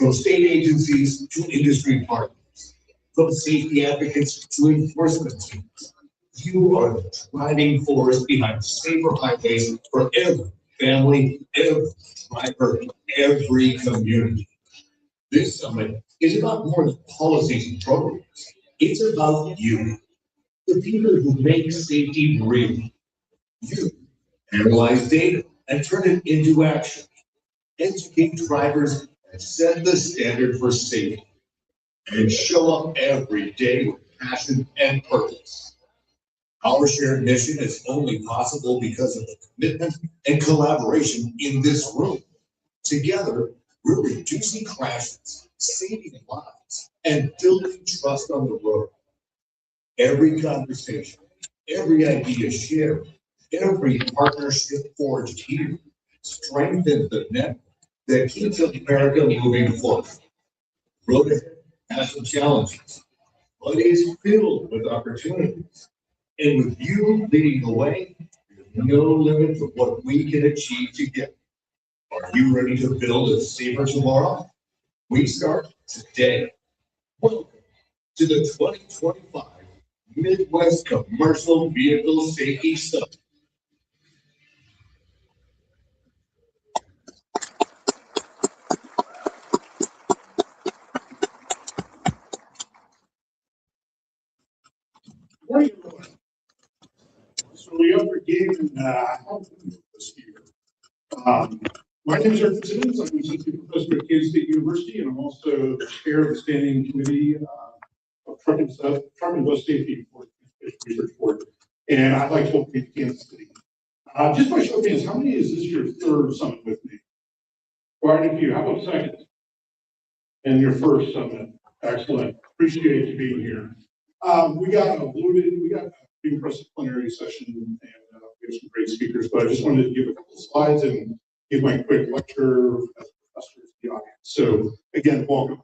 from state agencies to industry partners, from safety advocates to enforcement teams. You are the driving force behind safer highways for every family, every driver, every community. This summit is about more than policies and programs. It's about you, the people who make safety real. You analyze data and turn it into action. Educate drivers and set the standard for safety. And show up every day with passion and purpose. Our shared mission is only possible because of the commitment and collaboration in this room. Together, we're reducing crashes, saving lives, and building trust on the road. Every conversation, every idea shared, every partnership forged here strengthens the net that keeps America moving forward. Road ahead has some challenges, but is filled with opportunities. And with you leading the way, there's no limit to what we can achieve together. Are you ready to build a safer tomorrow? We start today. Welcome to the 2025 Midwest Commercial Vehicle Safety Summit. Morning, everyone. So we are beginning this year. My name is Eric Simmons. I'm an assistant professor at Kansas State University, and I'm also the chair of the standing committee of Truck and Bus Safety Research Board. And I'd like to welcome you to Kansas City. Just by show of hands, how many is this your third summit with me? Quite a few. How about second? And your first summit. Excellent. Appreciate you being here. We got a pretty impressive plenary session, and we have some great speakers, but I just wanted to give a couple of slides and give my quick lecture as a professor to the audience. So again, welcome.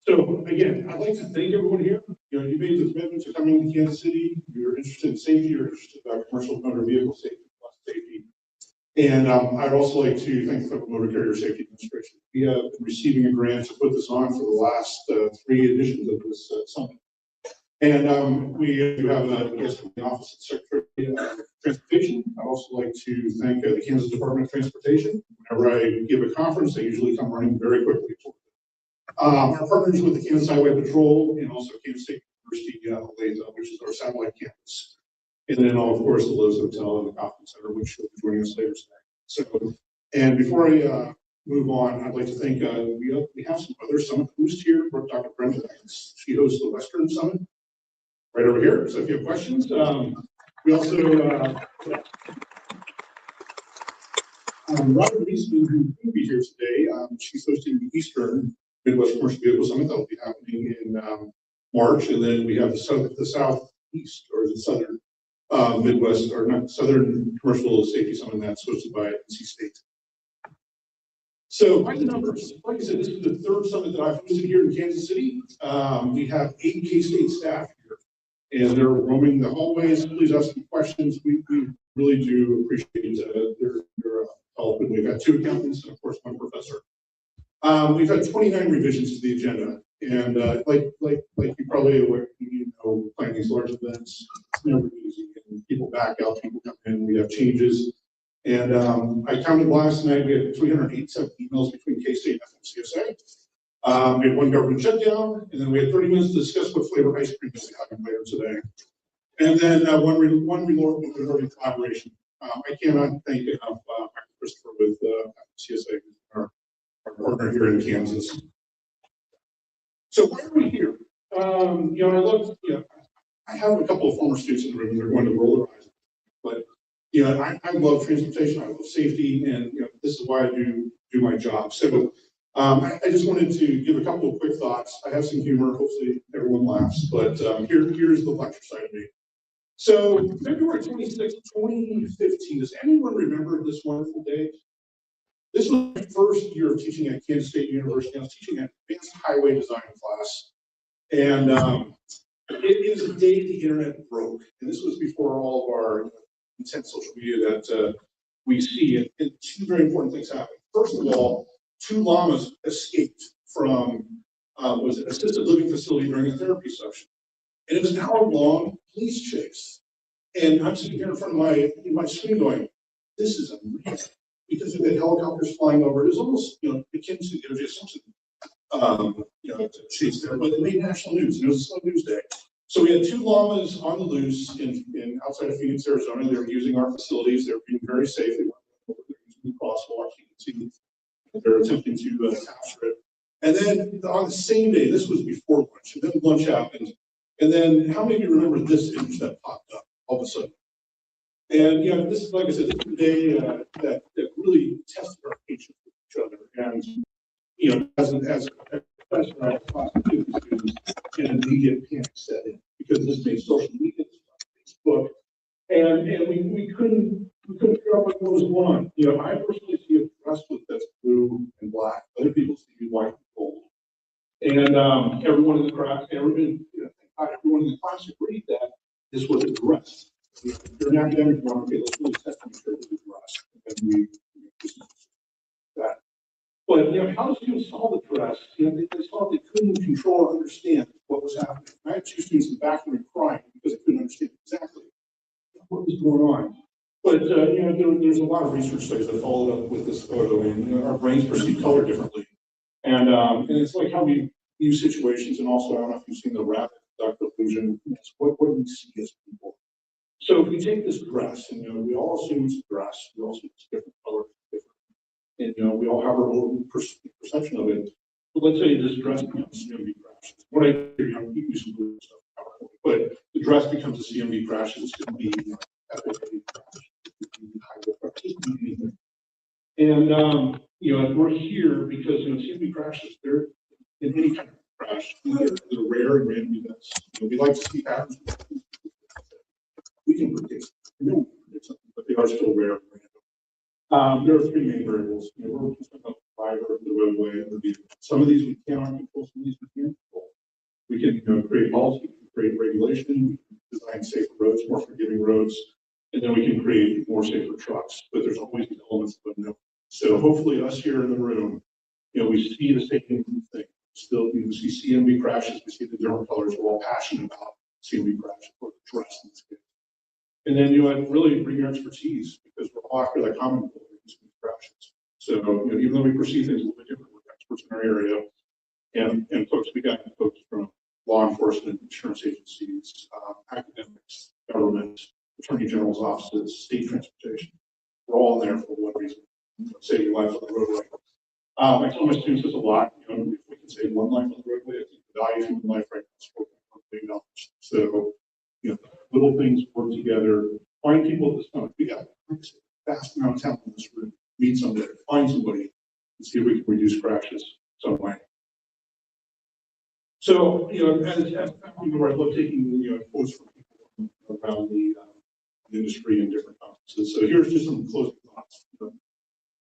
So again, I'd like to thank everyone here. You made the commitment to coming to Kansas City. You're interested in safety, you're interested about commercial motor vehicle safety, bus safety. And I'd also like to thank the Federal Motor Carrier Safety Administration. We have been receiving a grant to put this on for the last 3 editions of this summit. And we do have a guest from the Office of Secretary of Transportation. I'd also like to thank the Kansas Department of Transportation. Whenever I give a conference, they usually come running very quickly. Our partners with the Kansas Highway Patrol and also Kansas State University, which is our satellite campus. And then, of course, the Lowe's Hotel and the Conference Center, which will be joining us later today. So, and before I move on, I'd like to thank, we have some other summit hosts here. Dr. Brenda, she hosts the Western Summit right over here. So if you have questions, we also, Robert Reisman, who will be here today, she's hosting the Eastern Midwest Commercial Vehicle Summit that will be happening in March. And then we have the Southeast, or the Southern Midwest, or not Southern Commercial Safety Summit that's hosted by NC State. So by the numbers, like I said, this is the third summit that I've hosted here in Kansas City. We have 8 K-State staff here, and they're roaming the hallways. Please ask me questions. We really do appreciate their help. And we've got 2 accountants and of course 1 professor. We've had 29 revisions to the agenda, and like you probably aware, planning these large events, it's never easy. And people back out, people come in, we have changes. And I counted last night, we had 387 emails between K-State and FMCSA. We had 1 government shutdown, and then we had 30 minutes to discuss what flavor ice cream is having later today. And then one regarding collaboration. I cannot thank enough Christopher with FMCSA, our partner here in Kansas. So why are we here? I have a couple of former students in the room that are going to roll their eyes, but I love transportation, I love safety, and this is why I do my job. So I just wanted to give a couple of quick thoughts. I have some humor, hopefully everyone laughs, but here's the lecture side of me. So February 26, 2015, does anyone remember this wonderful day? This was my first year of teaching at Kansas State University. I was teaching an advanced highway design class. And it was the day the internet broke. And this was before all of our intense social media that we see. And 2 very important things happened. First of all, two llamas escaped from was an assisted living facility during a therapy session. And it was an hour-long police chase. And I'm sitting here in front of my screen going, this is unreal. Because of the helicopters flying over, it was almost, akin to the O.J. Simpson, chase there. But it made national news, and it was a slow news day. So we had two llamas on the loose in outside of Phoenix, Arizona. They were using our facilities. They were being very safe. They weren't using the crosswalk. You can see they're attempting to capture it. And then on the same day, this was before lunch, and then lunch happened. And then how many of you remember this image that popped up all of a sudden? And this is, like I said, this is the day that really tested our patience with each other. And as a professor, I have class with students, and an immediate panic set in because this made social media, Facebook, and we couldn't figure out what was going on. I personally see a dress with that's blue and black. Other people see white and gold. And everyone in the class, everyone in the class agreed that this was a dress. If you're an academic, okay, let's really test and make sure it was a dress. And we that. But how did students solve the dress? They saw they couldn't control or understand what was happening. I had two students in the back room crying because they couldn't understand exactly what was going on. But there's a lot of research studies that followed up with this photo, and our brains perceive color differently. And it's like how we view situations, and also I don't know if you've seen the rapid duct illusion. What do we see as people? So if we take this dress, and we all assume it's a dress, we all assume it's different color, different, and we all have our own perception of it. But let's say this dress becomes CMV crash. What I do, you do some blue stuff, but the dress becomes a CMV crash. It's going to be FAA crash. And and we're here because CMV crashes, they're in any kind of crash, they're rare and random events. We like to see patterns. We can predict something, but they are still rare and random. There are three main variables. We're concerned about the driver, the roadway, and the vehicle. Some of these we cannot control, some of these we can control. We can create policy, we can create regulation, we can design safer roads, more forgiving roads, and then we can create more safer trucks. But there's always these elements of unknown. So hopefully us here in the room, we see the same thing. Still, we see CMV crashes, we see the different colors. We're all passionate about CMV crashes, or the dress in this case. And then really bring your expertise, because we're all after that common goal of CMV crashes. So even though we perceive things a little bit different, we're experts in our area, and folks, we got folks from law enforcement, insurance agencies, academics, government, attorney general's offices, state transportation. We're all in there for one reason: saving lives on the roadway. I tell my students this a lot. If we can save one life on the roadway, I think the value of human life right now is $4.1 billion. So, little things work together. Find people at this time. We got a vast amount of talent in this room. Meet somebody, find somebody, and see if we can reduce crashes some way. So, as I love taking quotes from people around the industry and different conferences. So here's just some closing thoughts.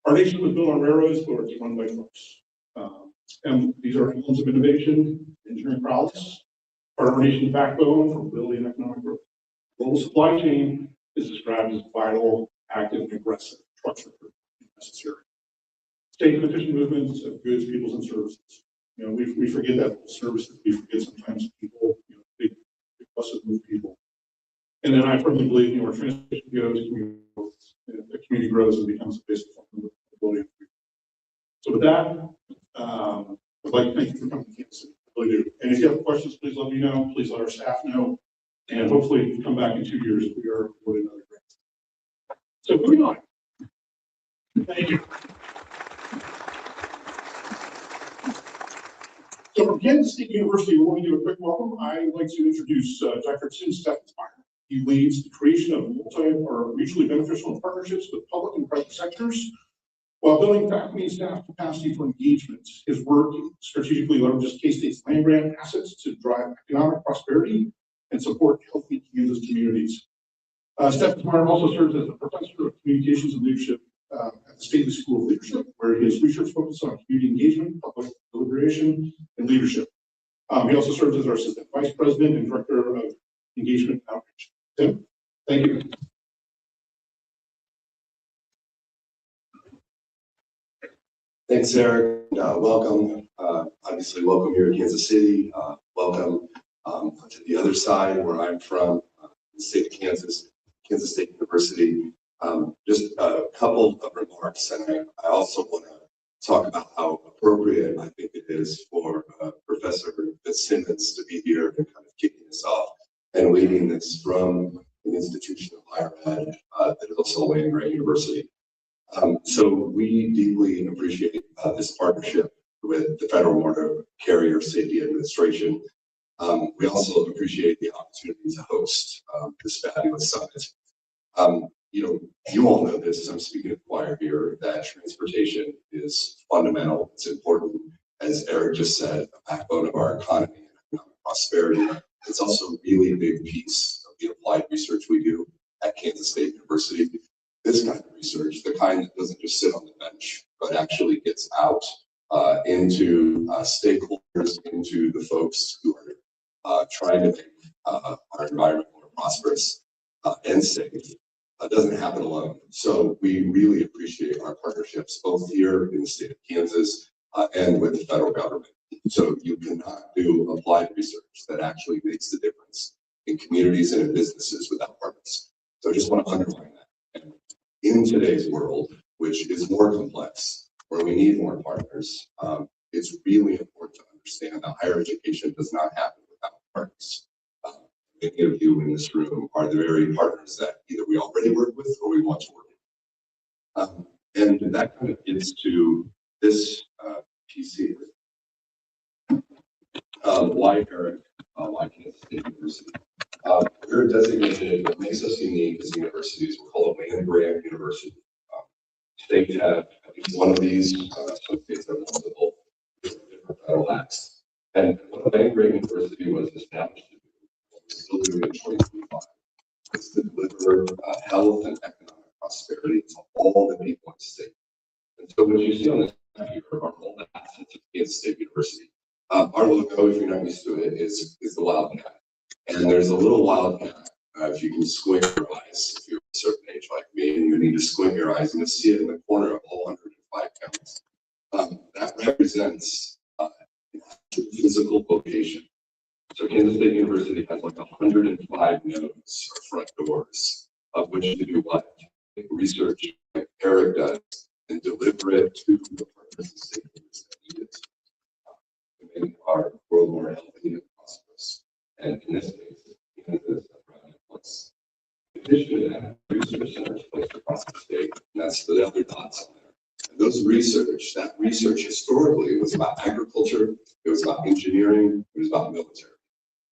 Our nation was built on railroads, but it's run by folks. And these are emblems of innovation, engineering prowess, part of our nation's backbone for mobility and economic growth. Global supply chain is described as vital, active, and aggressive. Trucks are necessary. Safe and efficient movements of goods, peoples, and services. We forget that services. We forget sometimes people. Big buses move people. And then I firmly believe, where transportation goes, the community grows and becomes a basic fundamental ability. So with that, I'd like to thank you for coming to Kansas City. I really do. And if you have questions, please let me know. Please let our staff know. And hopefully come back in 2 years, we are awarded another grant. So moving on. Thank you. So from Kansas State University, we're going to do a quick welcome. I'd like to introduce Dr. Tim Steffensmeyer. He leads the creation of mutually beneficial partnerships with public and private sectors while building faculty and staff capacity for engagement. His work strategically leverages K-State's land grant assets to drive economic prosperity and support healthy Kansas communities. Steffensmeyer also serves as a professor of communications and leadership at the State School of Leadership, where his research focuses on community engagement, public deliberation, and leadership. He also serves as our assistant vice president and director of engagement and outreach. Tim, thank you. Thanks, Eric. Welcome. Obviously, welcome here in Kansas City. Welcome to the other side where I'm from, the state of Kansas, Kansas State University. Just a couple of remarks, and I also want to talk about how appropriate I think it is for Professor Fitzsimmons to be here and kind of kicking us off and leading this from an institution of higher ed that is also Land-Grant University. So we deeply appreciate this partnership with the Federal Motor Carrier Safety Administration. We also appreciate the opportunity to host this fabulous summit. You all know this, I'm speaking of choir here, that transportation is fundamental. It's important, as Eric just said, a backbone of our economy and economic prosperity. It's also a really big piece of the applied research we do at Kansas State University. This kind of research, the kind that doesn't just sit on the bench, but actually gets out into stakeholders, into the folks who are trying to make our environment more prosperous and safe, doesn't happen alone. So we really appreciate our partnerships, both here in the state of Kansas and with the federal government. So you cannot do applied research that actually makes the difference in communities and in businesses without partners. So I just want to underline that. And in today's world, which is more complex, where we need more partners, it's really important to understand that higher education does not happen without partners. Many of you in this room are the very partners that either we already work with or we want to work with. And that kind of gets to this piece here. Why Eric, why Kansas State University? We're designated, what makes us unique as universities, we're called a land-grant university. States have at least one of these, some states have multiple different federal acts. And what a land-grant university was established to do, what we're still doing in 2025, is to deliver health and economic prosperity to all the people in the state. And so what you see on this map here are all the assets of Kansas State University. Our logo, if you're not used to it, is the wildcat. And there's a little wildcat. If you can squint your eyes, if you're a certain age like me, and you need to squint your eyes, and you'll see it in the corner of all 105 counties. That represents physical location. So Kansas State University has like 105 nodes or front doors of which to do what? Research, like Eric does, and deliver it to the partners and stakeholders that need it to make our world more healthy and prosperous. And in this case, Kansas is a prime place. In addition to that, research centers placed across the state, and that's the other dots on there. And that research historically was about agriculture, it was about engineering, it was about military.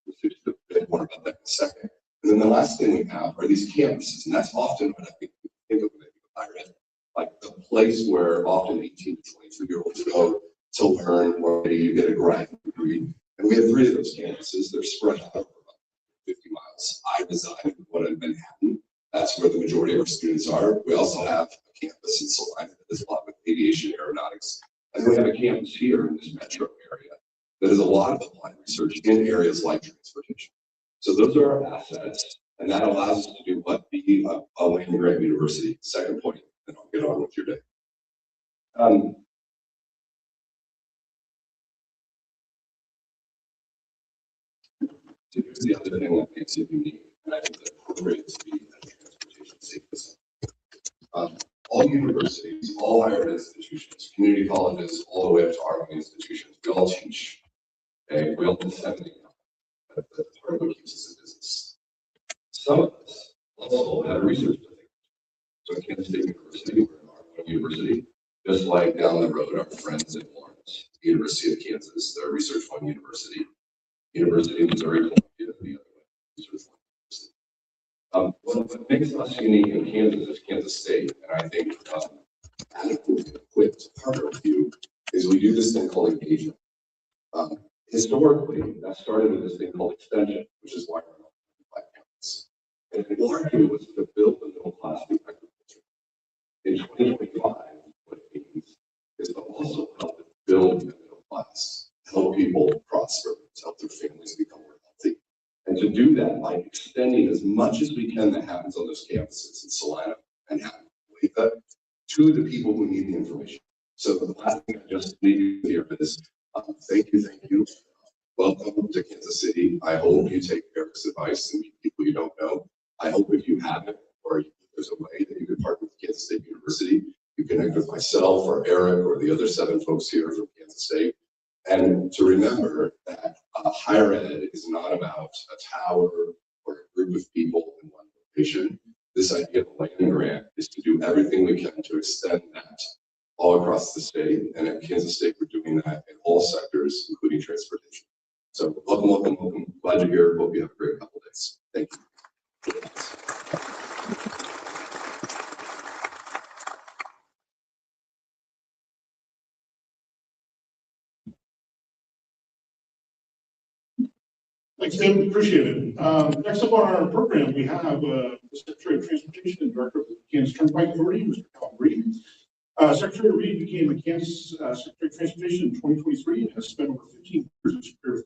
We'll talk a bit more about that in a second. And then the last thing we have are these campuses, and that's often what I think of when I think of higher ed, like the place where often 18 to 22-year-olds go to learn, or maybe you get a graduate degree. And we have 3 of those campuses. They're spread out over about 50 miles. I reside in one in Manhattan. That's where the majority of our students are. We also have a campus in Salina that does a lot with aviation aeronautics. And then we have a campus here in this metro area that is a lot of applied research in areas like transportation. So those are our assets, and that allows us to do what? Be a land-grant university. Second point, and I'll get on with your day. So here's the other thing that makes it unique, and I think that appropriate to be a transportation safety center. All universities, all higher ed institutions, community colleges, all the way up to our own institutions, we all teach. Okay, we all disseminate. That's part of what keeps us in business. Some of us also have research to think. So at Kansas State University, we're an R1 university, just like down the road, our friends in Lawrence, the University of Kansas, they're a Research One University. University of Missouri, Columbia, the other way, Research One University. What makes us unique in Kansas is Kansas State, and I think adequately equipped to partner with you is we do this thing called engagement. Historically, that started with this thing called extension, which is why we're on 5 counties. And the larger was to build the middle class through agriculture. In 2025, what it means is to also help build the middle class, help people prosper, help their families become more healthy. And to do that by extending as much as we can that happens on those campuses in Salina and Manhattan to the people who need the information. So the last thing I just leave you here is thank you. Welcome to Kansas City. I hope you take Eric's advice and meet people you don't know. I hope if you haven't, or there's a way that you can partner with Kansas State University, you connect with myself or Eric or the other 7 folks here from Kansas State. And to remember that higher ed is not about a tower or a group of people in one location. This idea of a land grant is to do everything we can to extend that all across the state. And at Kansas State, we're doing that in all sectors, including transportation. So welcome. Glad you're here. Hope you have a great couple of days. Thank you. Thanks, Tim. Appreciate it. Next up on our program, we have the Secretary of Transportation and Director of the Kansas Turnpike Authority, Mr. Calvin Reed. Secretary Reed became the Kansas Secretary of Transportation in 2023 and has spent over 15 years as Secretary.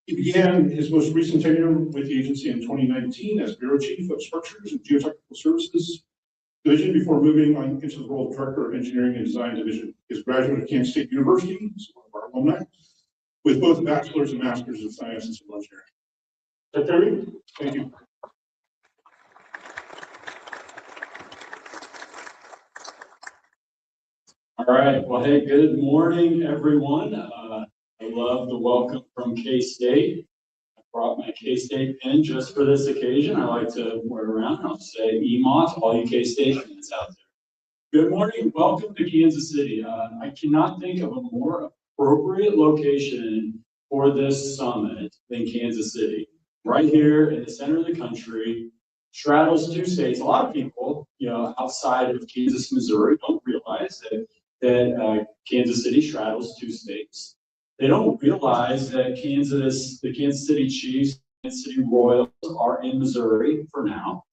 He began his most recent tenure with the agency in 2019 as Bureau Chief of Structures and Geotechnical Services Division before moving on into the role of Director of Engineering and Design Division. He is a graduate of Kansas State University, he's one of our alumni, with both bachelor's and master's of science in civil engineering. Secretary, thank you. All right. Well, hey, good morning, everyone. I love the welcome from K-State. I brought my K-State pin just for this occasion. I like to wear it around. I'll say EMOS, all you K-State fans out there. Good morning. Welcome to Kansas City. I cannot think of a more appropriate location for this summit than Kansas City. Right here in the center of the country, straddles 2 states. A lot of people, outside of Kansas, Missouri, don't realize that Kansas City straddles 2 states. They don't realize that the Kansas City Chiefs, Kansas City Royals are in Missouri for now.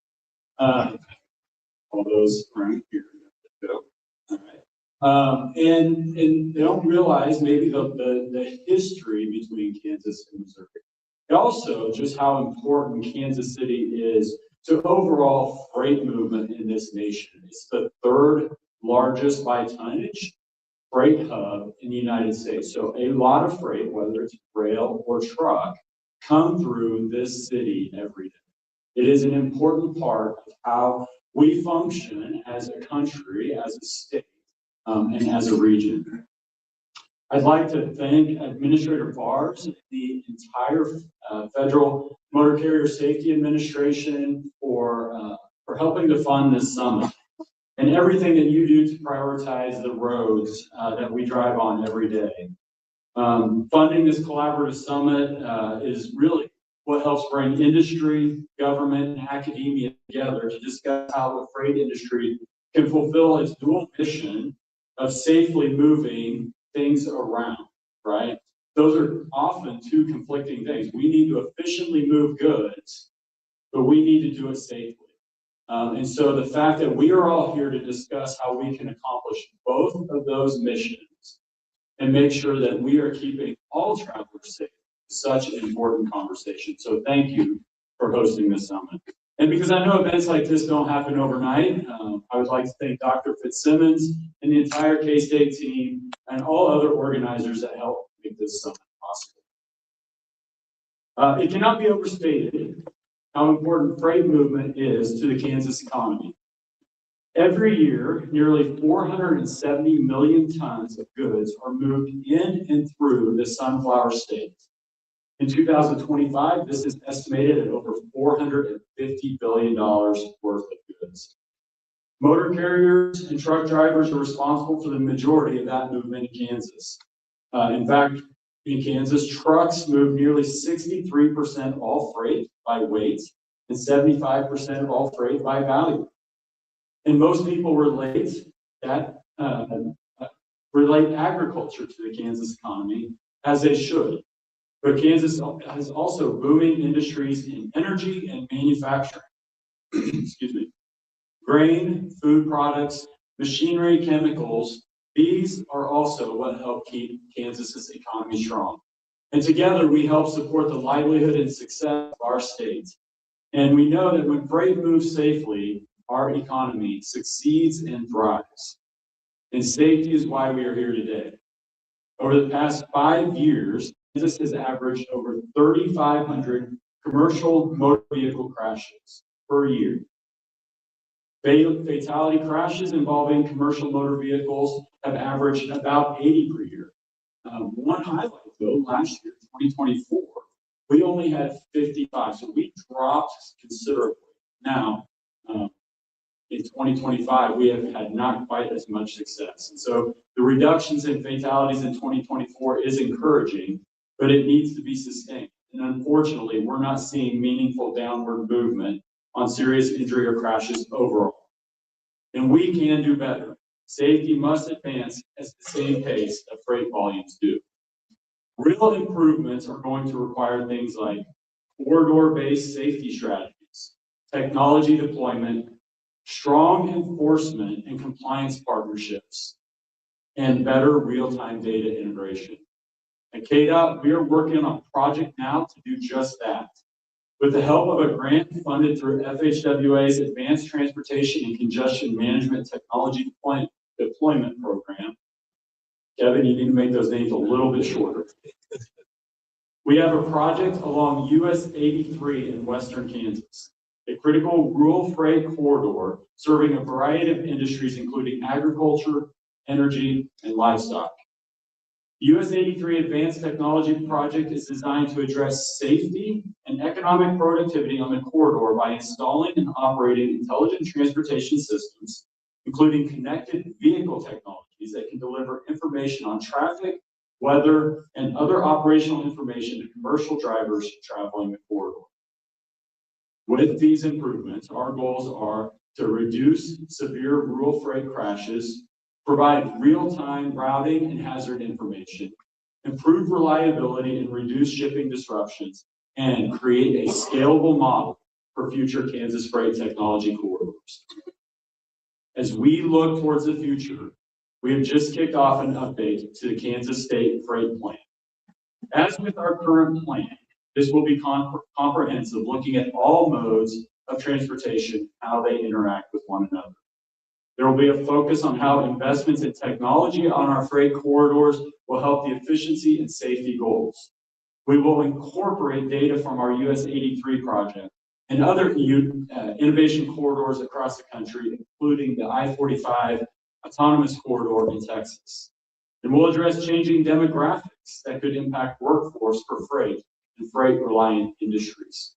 All those around here. All right. And they don't realize maybe the history between Kansas and Missouri. Also, just how important Kansas City is to overall freight movement in this nation. It's the 3rd largest by tonnage freight hub in the United States. So a lot of freight, whether it's rail or truck, come through this city every day. It is an important part of how we function as a country, as a state, and as a region. I'd like to thank Administrator Bars and the entire Federal Motor Carrier Safety Administration for helping to fund this summit and everything that you do to prioritize the roads that we drive on every day. Funding this collaborative summit is really what helps bring industry, government, and academia together to discuss how the freight industry can fulfill its dual mission of safely moving things around, right? Those are often 2 conflicting things. We need to efficiently move goods, but we need to do it safely. And so the fact that we are all here to discuss how we can accomplish both of those missions and make sure that we are keeping all travelers safe is such an important conversation. So thank you for hosting this summit. And because I know events like this don't happen overnight, I would like to thank Dr. Fitzsimmons and the entire K-State team and all other organizers that helped make this summit possible. It cannot be overstated how important freight movement is to the Kansas economy. Every year, nearly 470 million tons of goods are moved in and through the Sunflower State. In 2025, this is estimated at over $450 billion worth of goods. Motor carriers and truck drivers are responsible for the majority of that movement in Kansas. In fact, in Kansas, trucks move nearly 63% of all freight by weight and 75% of all freight by value. And most people relate agriculture to the Kansas economy, as they should. But Kansas has also booming industries in energy and manufacturing. Excuse me. Grain, food products, machinery, chemicals, these are also what help keep Kansas's economy strong. And together we help support the livelihood and success of our state. And we know that when freight moves safely, our economy succeeds and thrives. And safety is why we are here today. Over the past 5 years, Kansas has averaged over 3,500 commercial motor vehicle crashes per year. Fatality crashes involving commercial motor vehicles have averaged about 80 per year. One highlight though, last year, 2024, we only had 55, so we dropped considerably. Now, in 2025, we have had not quite as much success. And so the reductions in fatalities in 2024 is encouraging, but it needs to be sustained. And unfortunately, we're not seeing meaningful downward movement on serious injury or crashes overall. And we can do better. Safety must advance at the same pace that freight volumes do. Real improvements are going to require things like corridor-based safety strategies, technology deployment, strong enforcement and compliance partnerships, and better real-time data integration. At KDOT, we are working on a project now to do just that. With the help of a grant funded through FHWA's Advanced Transportation and Congestion Management Technology Deployment Program. Kevin, you need to make those names a little bit shorter. We have a project along US 83 in western Kansas, a critical rural freight corridor serving a variety of industries, including agriculture, energy, and livestock. US 83 Advanced Technology Project is designed to address safety and economic productivity on the corridor by installing and operating intelligent transportation systems, including connected vehicle technologies that can deliver information on traffic, weather, and other operational information to commercial drivers traveling the corridor. With these improvements, our goals are to reduce severe rural freight crashes, provide real-time routing and hazard information, improve reliability and reduce shipping disruptions, and create a scalable model for future Kansas freight technology corridors. As we look towards the future, we have just kicked off an update to the Kansas State Freight Plan. As with our current plan, this will be comprehensive, looking at all modes of transportation, how they interact with one another. There will be a focus on how investments in technology on our freight corridors will help the efficiency and safety goals. We will incorporate data from our US 83 project and other innovation corridors across the country, including the I-45 autonomous corridor in Texas. And we'll address changing demographics that could impact workforce for freight and freight-reliant industries.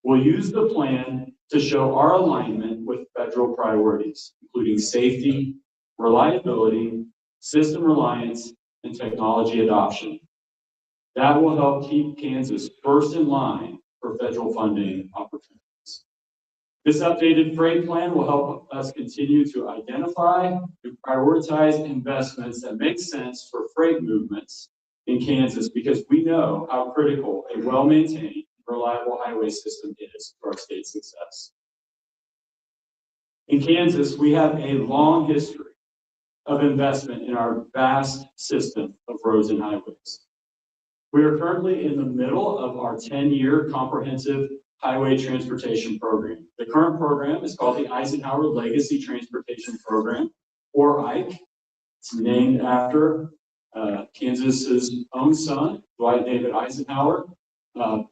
We'll use the plan to show our alignment with federal priorities, including safety, reliability, system reliance, and technology adoption. That will help keep Kansas first in line for federal funding opportunities. This updated freight plan will help us continue to identify and prioritize investments that make sense for freight movements in Kansas, because we know how critical a well-maintained, reliable highway system is to our state's success. In Kansas, we have a long history of investment in our vast system of roads and highways. We are currently in the middle of our 10-year comprehensive highway transportation program. The current program is called the Eisenhower Legacy Transportation Program, or IKE. It's named after Kansas's own son, Dwight David Eisenhower,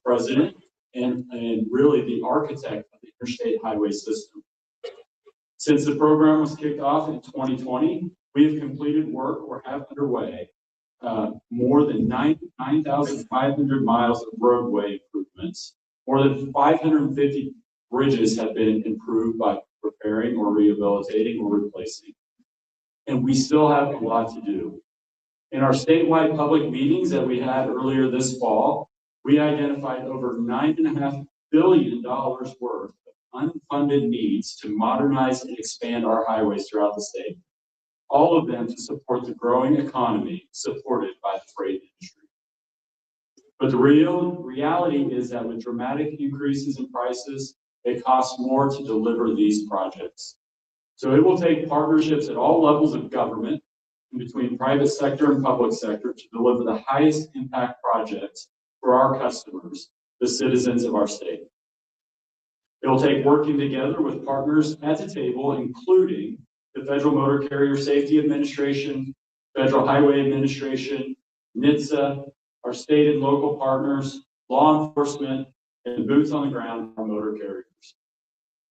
president, and really the architect of the interstate highway system. Since the program was kicked off in 2020, we have completed work or have underway more than 9,500 miles of roadway improvements. More than 550 bridges have been improved by repairing or rehabilitating or replacing. And we still have a lot to do. In our statewide public meetings that we had earlier this fall, we identified over $9.5 billion worth of unfunded needs to modernize and expand our highways throughout the state. All of them to support the growing economy supported by the freight industry. But the reality is that with dramatic increases in prices, it costs more to deliver these projects. So it will take partnerships at all levels of government, in between private sector and public sector, to deliver the highest impact projects for our customers, the citizens of our state. It will take working together with partners at the table, including the Federal Motor Carrier Safety Administration, Federal Highway Administration, NHTSA, our state and local partners, law enforcement, and boots on the ground for motor carriers.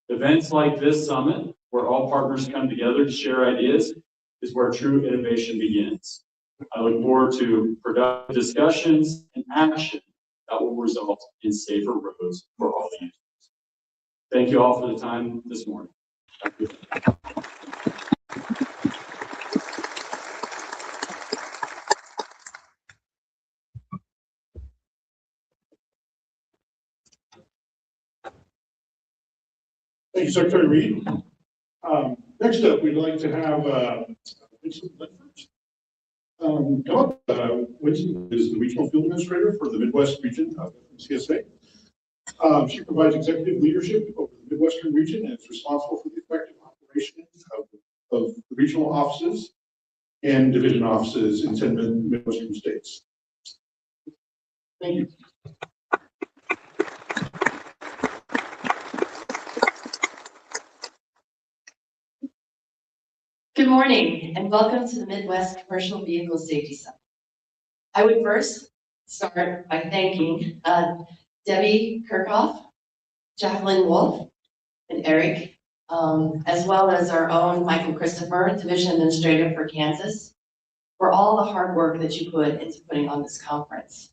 Events like this summit, where all partners come together to share ideas, is where true innovation begins. I look forward to productive discussions and action that will result in safer roads for all users. Thank you all for the time this morning. Thank you. Thank you, Secretary Reed. Next up, we'd like to have Winston Ledford. Come up. Winston is the Regional Field Administrator for the Midwest region of CSA. She provides executive leadership over the Midwestern region and is responsible for the effective operation of the regional offices and division offices in 10 Midwestern states. Thank you. Good morning and welcome to the Midwest Commercial Vehicle Safety Summit. I would first start by thanking Debbie Kirchhoff, Jacqueline Wolf, and Eric, as well as our own Michael Christopher, Division Administrator for Kansas, for all the hard work that you put into putting on this conference,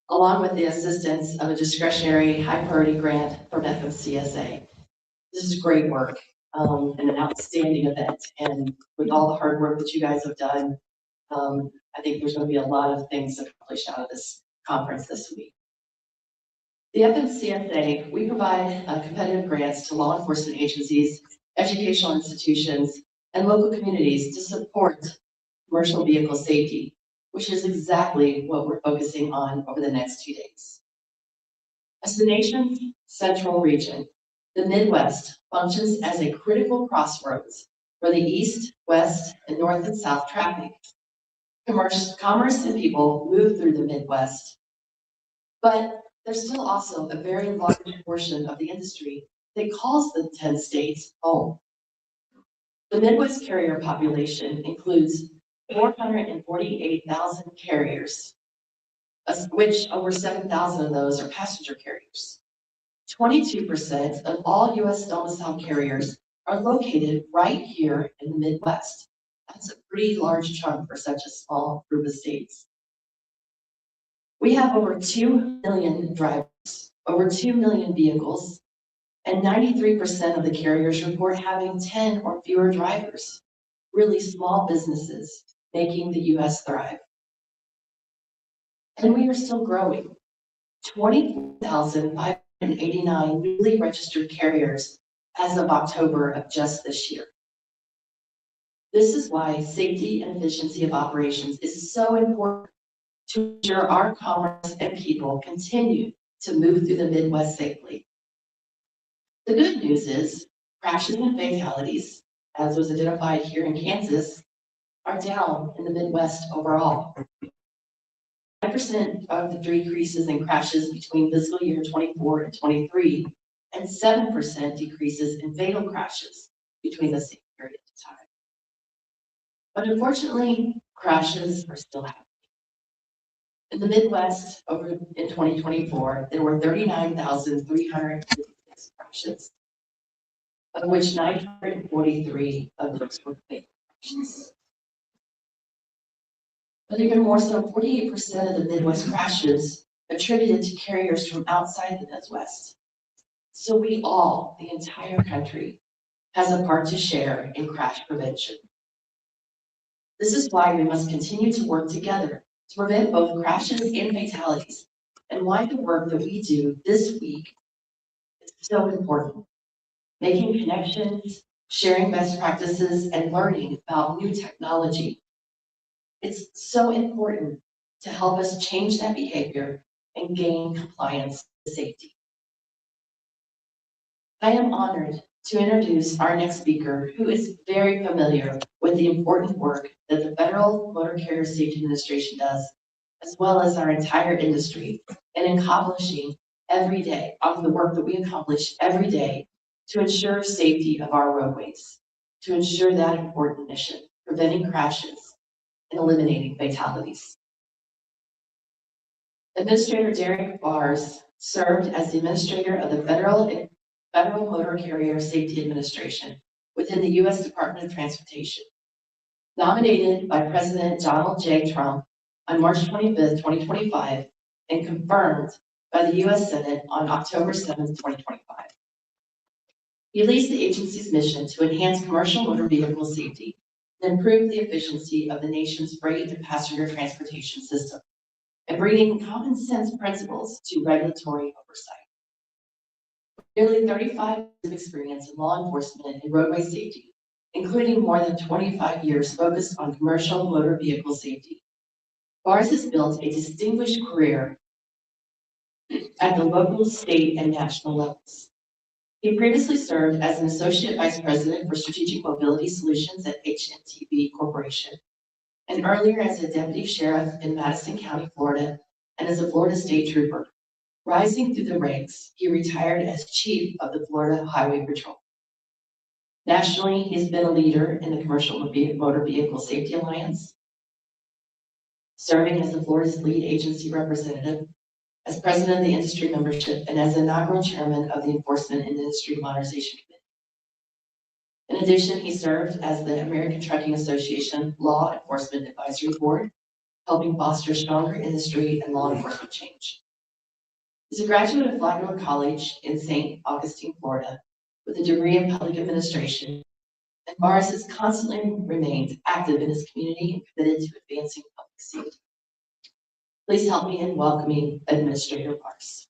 along with the assistance of a discretionary high priority grant from FMCSA. This is great work. And an outstanding event, and with all the hard work that you guys have done, I think there's going to be a lot of things accomplished out of this conference this week. The FMCSA, we provide competitive grants to law enforcement agencies, educational institutions, and local communities to support commercial vehicle safety, which is exactly what we're focusing on over the next 2 days. As the nation's central region, the Midwest functions as a critical crossroads for the East, West, and North and South traffic. Commerce and people move through the Midwest, but there's still also a very large portion of the industry that calls the 10 states home. The Midwest carrier population includes 448,000 carriers, of which over 7,000 of those are passenger carriers. 22% of all U.S. domiciled carriers are located right here in the Midwest. That's a pretty large chunk for such a small group of states. We have over 2 million drivers, over 2 million vehicles, and 93% of the carriers report having 10 or fewer drivers, really small businesses making the U.S. thrive. And we are still growing. 20,589 newly registered carriers as of October of just this year. This is why safety and efficiency of operations is so important to ensure our commerce and people continue to move through the Midwest safely. The good news is crashes and fatalities, as was identified here in Kansas, are down in the Midwest overall. 5% of the decreases in crashes between fiscal year 24 and 23, and 7% decreases in fatal crashes between the same period of time. But unfortunately, crashes are still happening. In the Midwest, over in 2024, there were 39,356 crashes, of which 943 of those were fatal crashes. But even more so, 48% of the Midwest crashes attributed to carriers from outside the Midwest. So we all, the entire country, has a part to share in crash prevention. This is why we must continue to work together to prevent both crashes and fatalities, and why the work that we do this week is so important. Making connections, sharing best practices, and learning about new technology. It's so important to help us change that behavior and gain compliance with safety. I am honored to introduce our next speaker, who is very familiar with the important work that the Federal Motor Carrier Safety Administration does, as well as our entire industry, in accomplishing every day, of the work that we accomplish every day to ensure safety of our roadways, to ensure that important mission, preventing crashes and eliminating fatalities. Administrator Derek Bars served as the administrator of the Federal Motor Carrier Safety Administration within the U.S. Department of Transportation. Nominated by President Donald J. Trump on March 25th, 2025, and confirmed by the U.S. Senate on October 7th, 2025. He leads the agency's mission to enhance commercial motor vehicle safety and improve the efficiency of the nation's freight and passenger transportation system, and bringing common sense principles to regulatory oversight. Nearly 35 years of experience in law enforcement and roadway safety, including more than 25 years focused on commercial motor vehicle safety. Bars has built a distinguished career at the local, state, and national levels. He previously served as an Associate Vice President for Strategic Mobility Solutions at HNTB Corporation, and earlier as a Deputy Sheriff in Madison County, Florida, and as a Florida State Trooper. Rising through the ranks, he retired as Chief of the Florida Highway Patrol. Nationally, he's been a leader in the Commercial Motor Vehicle Safety Alliance, serving as the Florida's lead agency representative, as president of the industry membership, and as inaugural chairman of the Enforcement and Industry Modernization Committee. In addition, he served as the American Trucking Association Law Enforcement Advisory Board, helping foster stronger industry and law enforcement change. He's a graduate of Flagler College in St. Augustine, Florida, with a degree in public administration, and Bars has constantly remained active in his community and committed to advancing public safety. Please help me in welcoming Administrator Bars.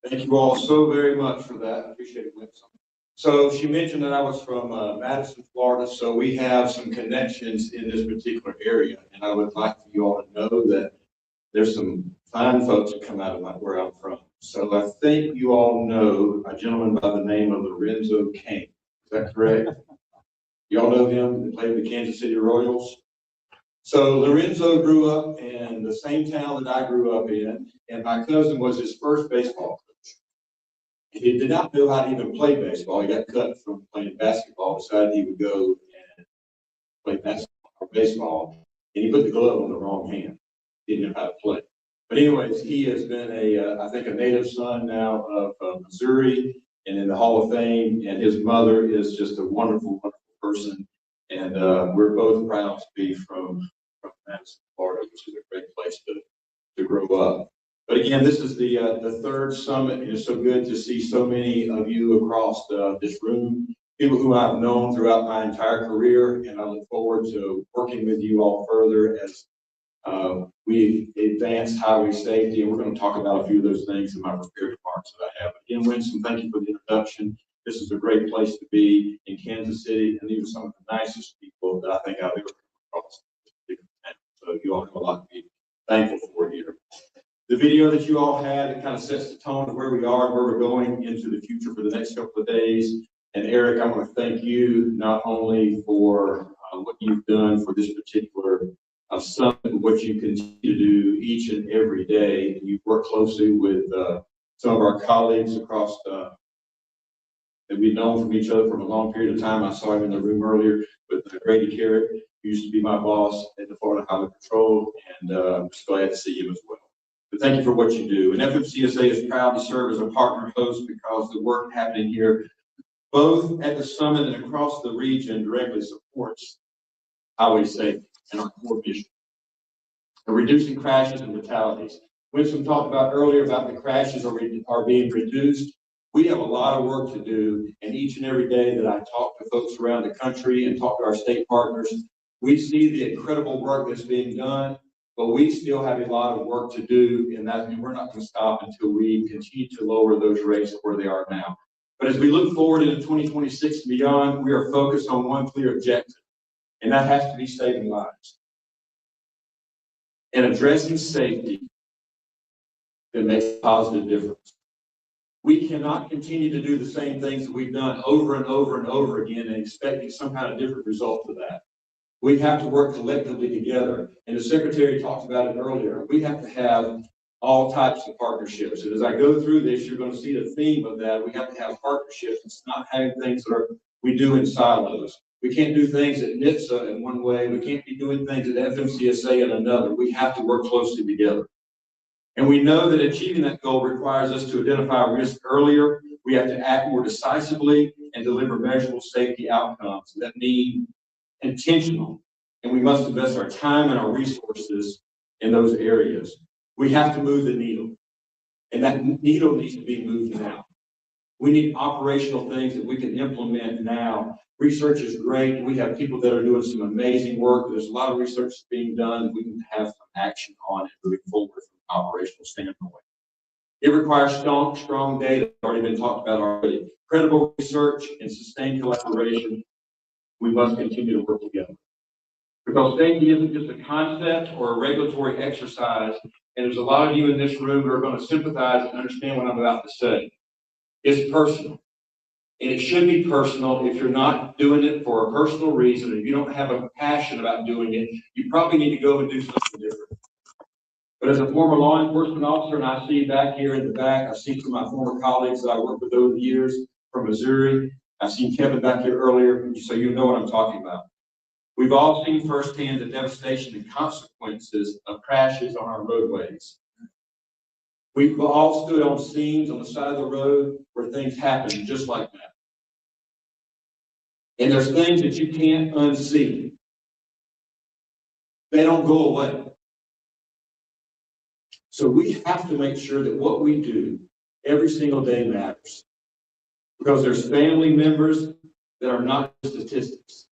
Thank you all so very much for that. I appreciate it, Winston. So she mentioned that I was from Madison, Florida, so we have some connections in this particular area, and I would like for you all to know that there's some fine folks that come out of where I'm from. So I think you all know a gentleman by the name of Lorenzo Kane. Is that correct? You all know him? He played with the Kansas City Royals. So Lorenzo grew up in the same town that I grew up in, and my cousin was his first baseball coach. He did not know how to even play baseball. He got cut from playing basketball, decided he would go and play basketball or baseball, and he put the glove on the wrong hand. Didn't know how to play. But anyways, he has been I think a native son now of Missouri and in the Hall of Fame, and his mother is just a wonderful, wonderful person. And we're both proud to be from Madison, Florida, which is a great place to grow up. But again, this is the third summit. It is so good to see so many of you across this room, people who I've known throughout my entire career, and I look forward to working with you all further as we advance highway safety, and we're going to talk about a few of those things in my prepared remarks that I have. Again, Winston, thank you for the introduction. This is a great place to be in Kansas City, and these are some of the nicest people that I think I've ever come across. So you all have a lot to be thankful for here. The video that you all had, it kind of sets the tone of where we are and where we're going into the future for the next couple of days. And Eric, I want to thank you not only for what you've done for this particular summit, but what you continue to do each and every day. And you've worked closely with some of our colleagues across that we've known from each other for a long period of time. I saw him in the room earlier with Grady Carrot, who used to be my boss at the Florida Highway Patrol, and I'm just glad to see him as well. But thank you for what you do. And FMCSA is proud to serve as a partner host because the work happening here, both at the summit and across the region, directly supports highway safety and our core mission of reducing crashes and fatalities. Winston talked about earlier about the crashes are being reduced. We have a lot of work to do, and each and every day that I talk to folks around the country and talk to our state partners, we see the incredible work that's being done. But we still have a lot of work to do, and we're not going to stop until we continue to lower those rates to where they are now. But as we look forward into 2026 and beyond, we are focused on one clear objective, and that has to be saving lives. And addressing safety that makes a positive difference. We cannot continue to do the same things that we've done over and over and over again and expecting some kind of different result of that. We have to work collectively together. And the secretary talked about it earlier. We have to have all types of partnerships. And as I go through this, you're going to see the theme of that. We have to have partnerships. It's not having things that we do in silos. We can't do things at NHTSA in one way. We can't be doing things at FMCSA in another. We have to work closely together. And we know that achieving that goal requires us to identify risk earlier. We have to act more decisively and deliver measurable safety outcomes that mean intentional. And we must invest our time and our resources in those areas. We have to move the needle. And that needle needs to be moved now. We need operational things that we can implement now. Research is great. We have people that are doing some amazing work. There's a lot of research being done. We can have some action on it moving forward from an operational standpoint. It requires strong data, already been talked about already. Credible research and sustained collaboration. We must continue to work together. Because safety isn't just a concept or a regulatory exercise, and there's a lot of you in this room who are going to sympathize and understand what I'm about to say. It's personal. And it should be personal. If you're not doing it for a personal reason, if you don't have a passion about doing it, you probably need to go and do something different. But as a former law enforcement officer, and I see back here in the back, I see some of my former colleagues that I worked with over the years from Missouri. I've seen Kevin back here earlier, so you know what I'm talking about. We've all seen firsthand the devastation and consequences of crashes on our roadways. We've all stood on scenes on the side of the road where things happen just like that. And there's things that you can't unsee. They don't go away. So we have to make sure that what we do every single day matters. Because there's family members that are not statistics.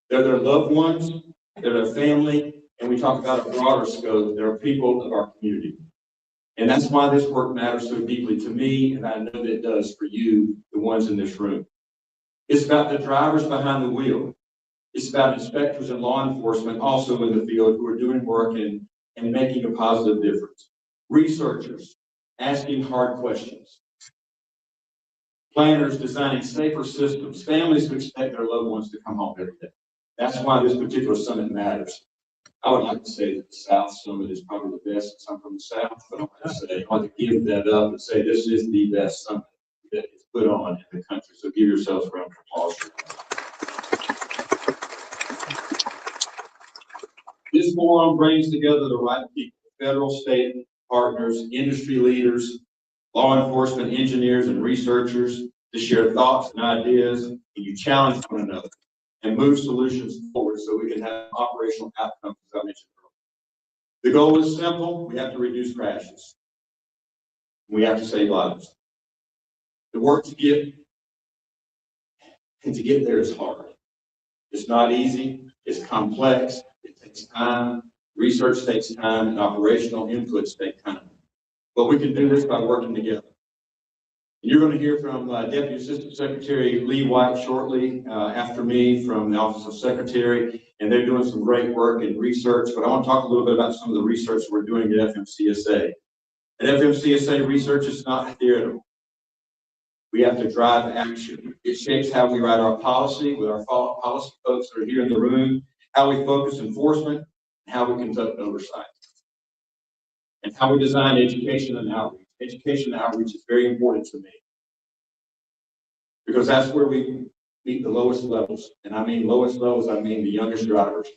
They're their loved ones, they're their family, and we talk about a broader scope, they're people of our community. And that's why this work matters so deeply to me, and I know that it does for you, the ones in this room. It's about the drivers behind the wheel. It's about inspectors and law enforcement also in the field who are doing work and making a positive difference. Researchers asking hard questions. Planners designing safer systems. Families who expect their loved ones to come home every day. That's why this particular summit matters. I would like to say that the South Summit is probably the best since I'm from the South, but I want to give that up and say this is the best summit that is put on in the country. So give yourselves a round of applause. This forum brings together the right people, federal, state partners, industry leaders, law enforcement engineers and researchers to share thoughts and ideas, and you challenge one another and move solutions forward so we can have operational outcomes, as I mentioned earlier. The goal is simple. We have to reduce crashes. We have to save lives. The work to get there is hard. It's not easy. It's complex. It takes time. Research takes time, and operational inputs take time. But we can do this by working together. You're going to hear from Deputy Assistant Secretary Lee White shortly after me from the Office of Secretary, and they're doing some great work in research, but I want to talk a little bit about some of the research we're doing at FMCSA. At FMCSA, research is not theoretical. We have to drive action. It shapes how we write our policy with our policy folks that are here in the room, how we focus enforcement, and how we conduct oversight, and how we design education and outreach. Education and outreach is very important to me because that's where we meet the lowest levels. And I mean lowest levels, I mean the youngest drivers,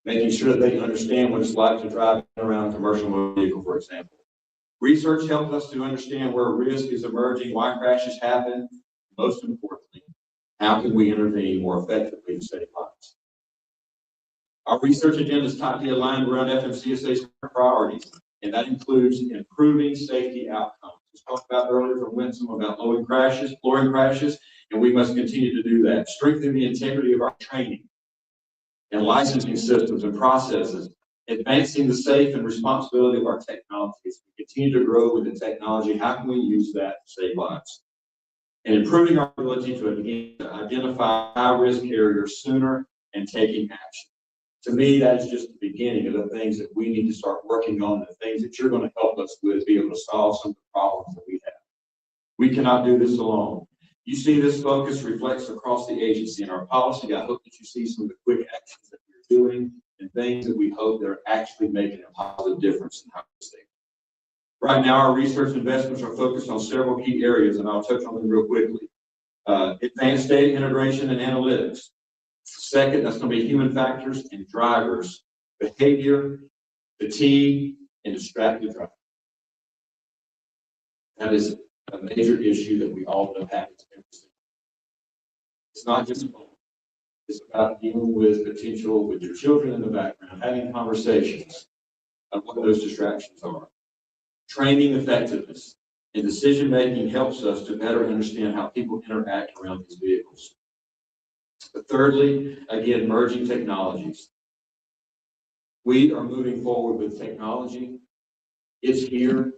making sure that they understand what it's like to drive around a commercial motor vehicle, for example. Research helps us to understand where risk is emerging, why crashes happen. Most importantly, how can we intervene more effectively to save lives? Our research agenda is tightly aligned around FMCSA's priorities, and that includes improving safety outcomes. We talked about earlier from Winsome about flooring crashes, and we must continue to do that. Strengthen the integrity of our training and licensing systems and processes, advancing the safe and responsibility of our technologies. We continue to grow with the technology. How can we use that to save lives? And improving our ability to identify high-risk carriers sooner and taking action. To me, that is just the beginning of the things that we need to start working on, the things that you're going to help us with, be able to solve some of the problems that we have. We cannot do this alone. You see this focus reflects across the agency in our policy. I hope that you see some of the quick actions that we're doing and things that we hope they're actually making a positive difference in how we stay. Right now, our research investments are focused on several key areas, and I'll touch on them real quickly. Advanced data integration and analytics. Second, that's going to be human factors and drivers, behavior, fatigue, and distracted driving. That is a major issue that we all know happens every single day. It's not just fun. It's about dealing with potential with your children in the background, having conversations on what those distractions are. Training effectiveness and decision making helps us to better understand how people interact around these vehicles. But thirdly, again, merging technologies. We are moving forward with technology. It's here.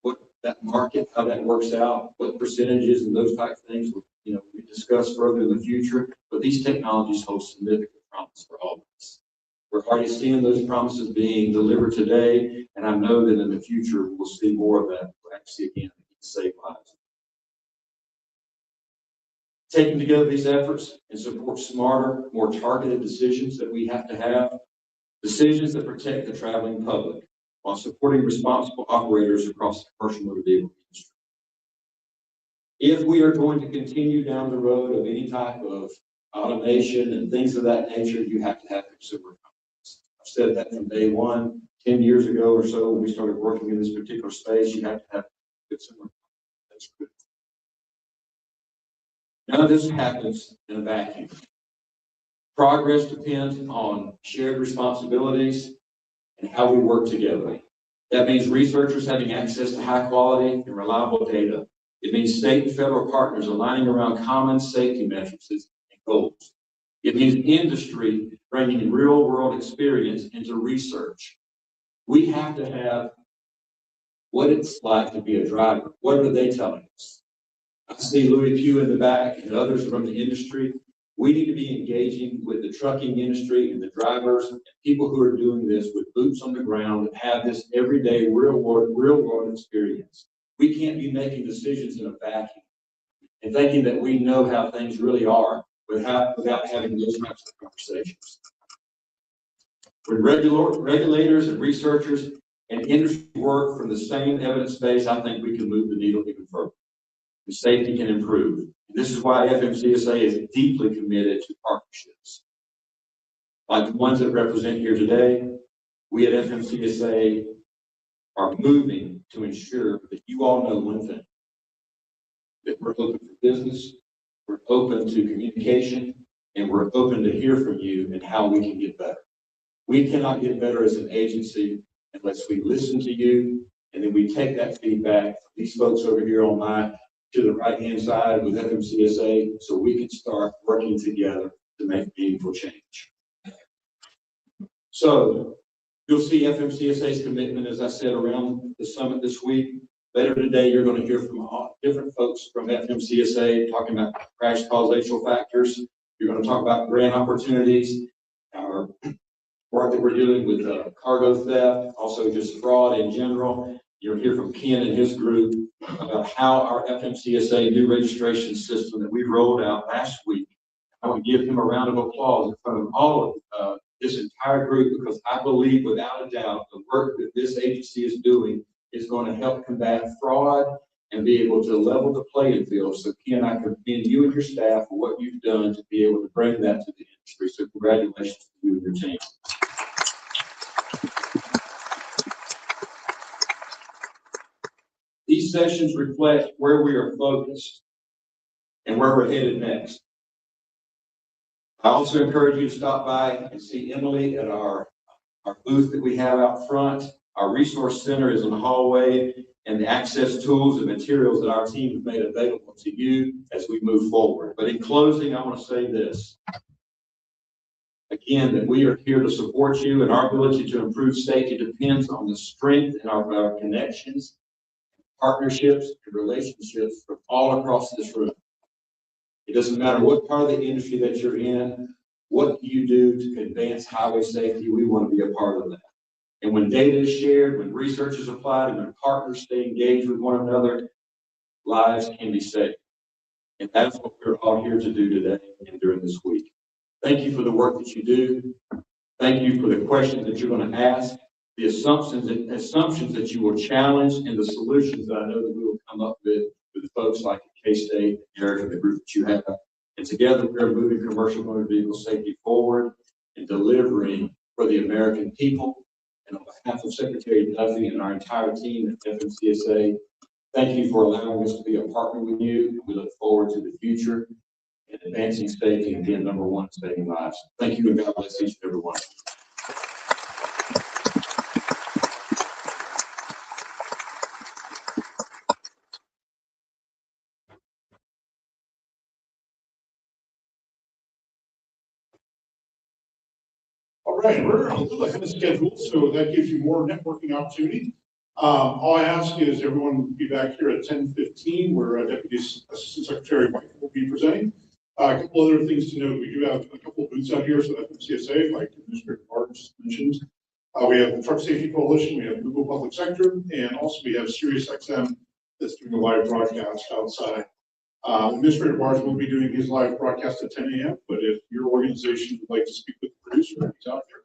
What that market, how that works out, what percentages and those type of things, we discuss further in the future. But these technologies hold significant promise for all of us. We're already seeing those promises being delivered today, and I know that in the future we'll see more of that. We'll actually again save lives. Taking together these efforts and support smarter, more targeted decisions that we have to have, decisions that protect the traveling public while supporting responsible operators across the commercial motor vehicle industry. If we are going to continue down the road of any type of automation and things of that nature, you have to have consumer confidence. I've said that from day one, 10 years ago or so, when we started working in this particular space, you have to have consumer confidence. That's good. None of this happens in a vacuum. Progress depends on shared responsibilities and how we work together. That means researchers having access to high quality and reliable data. It means state and federal partners aligning around common safety metrics and goals. It means industry bringing real world experience into research. We have to have what it's like to be a driver. What are they telling us? I see Louis Pugh in the back and others from the industry. We need to be engaging with the trucking industry and the drivers and people who are doing this with boots on the ground and have this everyday real world experience. We can't be making decisions in a vacuum and thinking that we know how things really are without having those types of conversations. When regulators and researchers and industry work from the same evidence base, I think we can move the needle even further. The safety can improve. And this is why FMCSA is deeply committed to partnerships. Like the ones that represent here today, we at FMCSA are moving to ensure that you all know one thing, that we're open for business, we're open to communication, and we're open to hear from you and how we can get better. We cannot get better as an agency unless we listen to you, and then we take that feedback from these folks over here on my to the right-hand side with FMCSA, so we can start working together to make meaningful change. So you'll see FMCSA's commitment, as I said, around the summit this week. Later today, you're going to hear from different folks from FMCSA talking about crash causational factors. You're going to talk about grant opportunities, our work that we're doing with cargo theft, also just fraud in general. You'll hear from Ken and his group about how our FMCSA new registration system that we rolled out last week. I want to give him a round of applause in front of all of this entire group, because I believe without a doubt the work that this agency is doing is going to help combat fraud and be able to level the playing field. So Ken, I commend you and your staff for what you've done to be able to bring that to the industry. So congratulations to you and your team. These sessions reflect where we are focused and where we're headed next. I also encourage you to stop by and see Emily at our booth that we have out front. Our resource center is in the hallway, and the access tools and materials that our team has made available to you as we move forward. But in closing, I want to say this. Again, that we are here to support you, and our ability to improve safety depends on the strength in our connections, partnerships, and relationships from all across this room. It doesn't matter what part of the industry that you're in, what you do to advance highway safety, we want to be a part of that. And when data is shared, when research is applied, and when partners stay engaged with one another, lives can be saved. And that's what we're all here to do today and during this week. Thank you for the work that you do. Thank you for the questions that you're going to ask, the assumptions that you will challenge, and the solutions that I know that we will come up with folks like K-State, Eric, and the group that you have. And together we're moving commercial motor vehicle safety forward and delivering for the American people. And on behalf of Secretary Duffy and our entire team at FMCSA, thank you for allowing us to be a partner with you. We look forward to the future and advancing safety and being number one, saving lives. Thank you, and God bless each and every one. All right, we're a little ahead of schedule, so that gives you more networking opportunity. All I ask is everyone be back here at 10:15, where Deputy Assistant Secretary White will be presenting. A couple other things to note: we do have a couple of booths out here, so FMCSA, like Administrator Barnes mentioned. We have the Truck Safety Coalition, we have Google Public Sector, and also we have SiriusXM that's doing a live broadcast outside. Administrator Barnes will be doing his live broadcast at 10 a.m., but if your organization would like to speak with the producer, he's out here.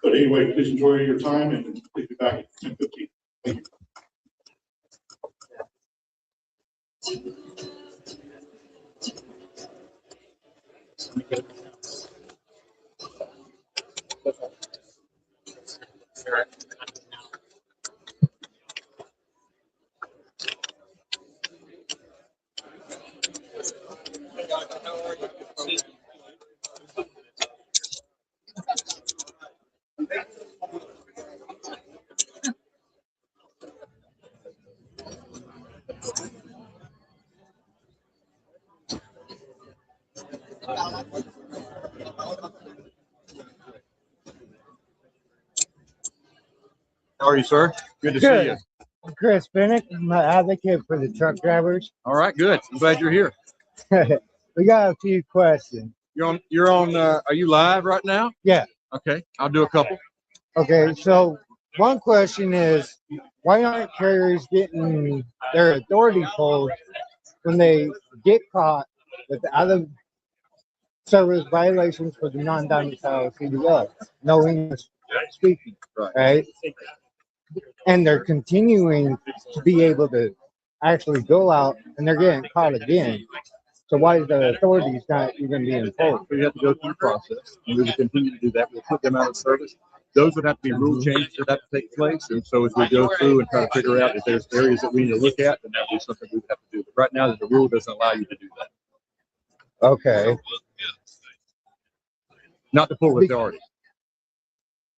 But anyway, please enjoy your time, and please be back at 10:15. Thank you. How are you, sir? Good to see you. Chris Bennick, I'm an advocate for the truck drivers. All right, good. I'm glad you're here. We got a few questions. You're on, are you live right now? Yeah. Okay, I'll do a couple. Okay, so one question is, why aren't carriers getting their authority pulled when they get caught with out of service violations for the non-domiciled CDL? No English speaking, right? And they're continuing to be able to actually go out and they're getting caught again. So why is the authorities not even being told? We have to go through the process, and we will continue to do that. We'll put them out of service. Those would have to be rule changes that have to take place. And so as we go through and try to figure out if there's areas that we need to look at, then that would be something we would have to do. But right now, the rule doesn't allow you to do that. Okay. Not the full authority.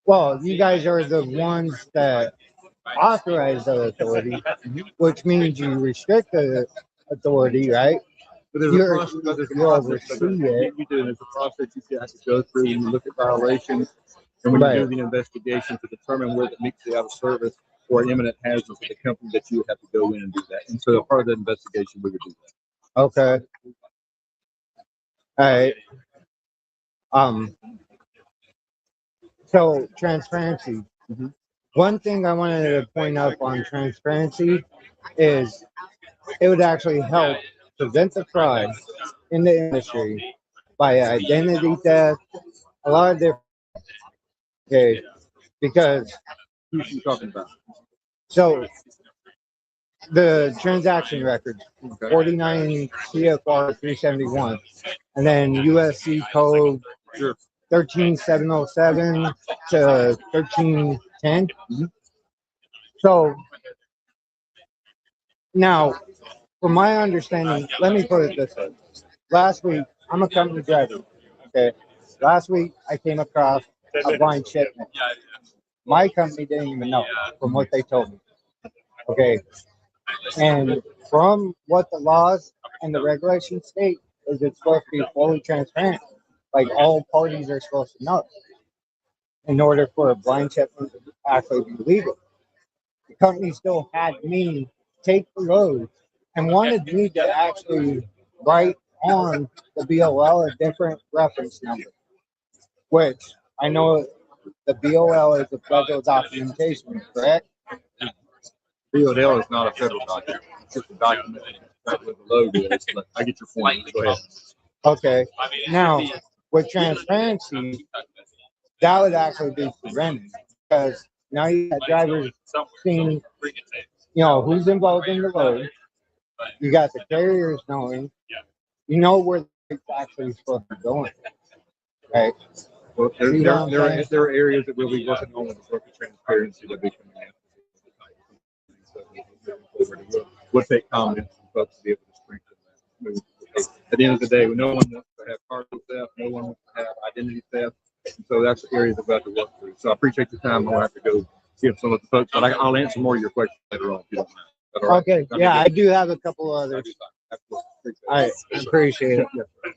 Well, you guys are the ones that authorize the authority, which means you restrict the authority, right? But there's a process. You do. There's a process you have to go through, and you look at violations, and when you do the investigation to determine whether it meets the out of service or an imminent hazard for the company, that you would have to go in and do that. And so part of the investigation, we would do that. Okay. All right. So transparency. One thing I wanted to point out on transparency is it would actually help prevent the fraud in the industry by identity theft, a lot of different. Okay, because Who's you talking about? so the transaction records, 49 CFR 371, and then USC code 13707 to 1310. So now, from my understanding, let me put it this way. Last week, I'm a company driver. Okay. Last week, I came across a blind shipment. My company didn't even know from what they told me. Okay. And from what the laws and the regulations state is it's supposed to be fully transparent. Like all parties are supposed to know in order for a blind shipment to actually be legal. The company still had me take the load and wanted me to actually write on the BOL a different reference number, which I know the BOL is a federal documentation, correct? BOL is not a federal document. just a document with the logo is, but I get your point. Go ahead. Okay, now with transparency, that would actually be prevented because now you got drivers seeing, who's involved in the load. You got the carriers knowing, where it's actually supposed to be going, right? Well, See what I'm there saying? are areas that we'll be working on with the transparency that we can we'll take comments from folks to be able to strengthen that. At the end of the day, no one wants to have cargo theft, no one wants to have identity theft. And so that's the area that we have to work through. So I appreciate your time. I'll have to go give some of the folks, but I'll answer more of your questions later on if you don't mind. Is that all right? Okay, yeah, I do have a couple others. Absolutely. I appreciate it. Yes, sir.